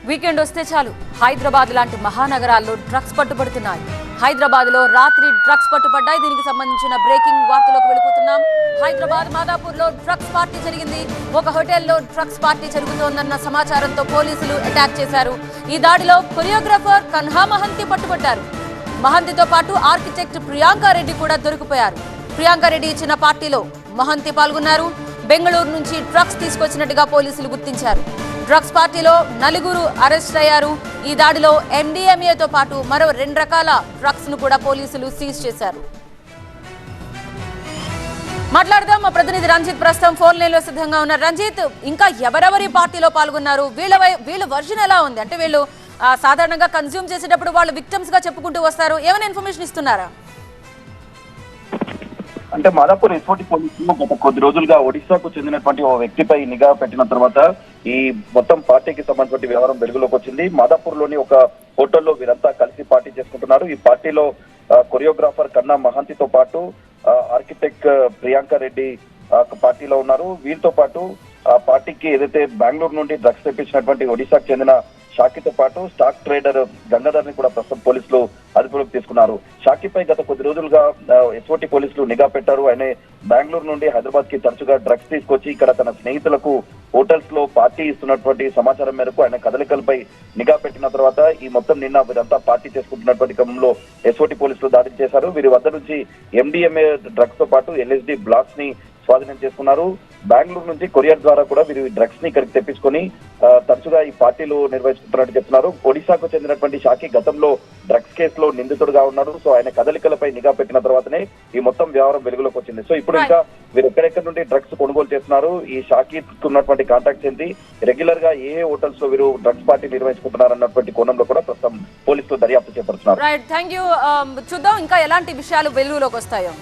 Weekend వస్తే చాలు హైదరాబాద్ లాంటి మహానగరాల్లో డ్రగ్స్ పట్టుబడుతున్నాయి. హైదరాబాద్ లో రాత్రి డ్రగ్స్ పట్టుబడ్డాయి. దీనికి సంబంధించిన బ్రేకింగ్ వార్తలోకి వెళ్ళిపోతున్నాం. హైదరాబాద్ మాదాపూర్ లో డ్రగ్స్ పార్టీ జరిగింది. ఒక హోటల్లో డ్రగ్స్ పార్టీ జరుగుతోందన్న సమాచారంతో పోలీసులు అటాక్ చేశారు. ఈ దాడిలో కొరియోగ్రాఫర్ కన్హా మహంతి పట్టుబడ్డారు. మహంతితో పాటు ఆర్కిటెక్ట్ ప్రియాంక రెడ్డి కూడా దొరికిపోయారు. ప్రియాంక రెడ్డి ఇచ్చిన పార్టీలో మహంతి పాల్గొన్నారు. బెంగళూరు నుంచి డ్రగ్స్ తీసుకొచ్చినట్టుగా పోలీసులు గుర్తించారు. డ్రగ్స్ పార్టీలో 4 అరెస్ట్ అయ్యారు. ఈ దాడిలో MDMAతో పాటు మరో 2 రకాల డ్రగ్స్ ను కూడా పోలీసులు సీజ్ చేశారు. మాట్లాడదాం. మా ప్రతినిధి రంజిత్ ప్రస్తుతం ఫోన్ లైన్ లో సిద్ధంగా ఉన్నారు. రంజిత్, ఇంకా ఎవరెవరి పార్టీలో పాల్గొన్నారు? వీళ్ళ వర్షన్ ఎలా ఉంది? అంటే వీళ్ళు సాధారణంగా కన్స్యూమ్ చేసేటప్పుడు వాళ్ళు విక్టిమ్స్ గా చెప్పుకుంటూ వస్తారు. ఏమైనా ఇన్ఫర్మేషన్ ఇస్తున్నారా? అంటే మాదాపూర్ ఎస్ఓటి పోలీసులు గత కొద్ది రోజులుగా ఒడిశాకు చెందినటువంటి ఓ వ్యక్తిపై నిఘా పెట్టిన తర్వాత ఈ మొత్తం పార్టీకి సంబంధించిన వ్యవహారం వెలుగులోకి వచ్చింది. మాదాపూర్ లోని ఒక హోటల్లో వీరంతా కలిసి పార్టీ చేసుకుంటున్నారు. ఈ పార్టీలో కొరియోగ్రాఫర్ కన్నా మహంతితో పాటు ఆర్కిటెక్ట్ ప్రియాంక రెడ్డి పార్టీలో ఉన్నారు. వీరితో పాటు ఆ పార్టీకి ఏదైతే బెంగళూరు నుండి డ్రగ్స్ తెప్పించినటువంటి ఒడిశాకు చెందిన షాకీతో పాటు స్టాక్ ట్రేడర్ గంగాధర్ ని కూడా ప్రస్తుతం పోలీసులు అదుపులోకి తీసుకున్నారు. షాకీపై గత కొద్ది రోజులుగా ఎస్ఓటి పోలీసులు నిఘా పెట్టారు. ఆయన బెంగళూరు నుండి హైదరాబాద్ కి తరచుగా డ్రగ్స్ తీసుకొచ్చి ఇక్కడ తన స్నేహితులకు హోటల్స్ లో పార్టీ ఇస్తున్నటువంటి సమాచారం మేరకు ఆయన కదలికలపై నిఘా పెట్టిన తర్వాత ఈ మొత్తం నిన్న వీరంతా పార్టీ చేసుకుంటున్నటువంటి క్రమంలో ఎస్ఓటి పోలీసులు దాడి చేశారు. వీరి వద్ద నుంచి MDMA డ్రగ్స్ తో పాటు LSD బ్లాక్స్ ని స్వాధీనం చేసుకున్నారు. బెంగళూరు నుంచి కొరియర్ ద్వారా కూడా వీరు డ్రగ్స్ ని ఇక్కడికి తెప్పించుకొని తరచుగా ఈ పార్టీలు నిర్వహించుకుంటున్నట్టు చెప్తున్నారు. ఒడిశాకు చెందినటువంటి షాకీ గతంలో డ్రగ్స్ కేసులో నిందితుడుగా ఉన్నారు. సో ఆయన కదలికలపై నిఘా పెట్టిన తర్వాతనే ఈ మొత్తం వ్యవహారం వెలుగులోకి వచ్చింది. సో ఇప్పుడు ఇంకా వీరు ఎక్కడెక్కడి నుండి డ్రగ్స్ కొనుగోలు చేస్తున్నారు, ఈ షాకీ ఉన్నటువంటి కాంటాక్ట్స్ ఏంటి, రెగ్యులర్ గా ఏ హోటల్స్ లో వీరు డ్రగ్స్ పార్టీ నిర్వహించుకుంటున్నారు అన్నటువంటి కోణంలో కూడా ప్రస్తుతం పోలీసులు దర్యాప్తు చేపడుతున్నారు. చూద్దాం ఇంకా ఎలాంటి విషయాలు వెలుగులోకి వస్తాయో.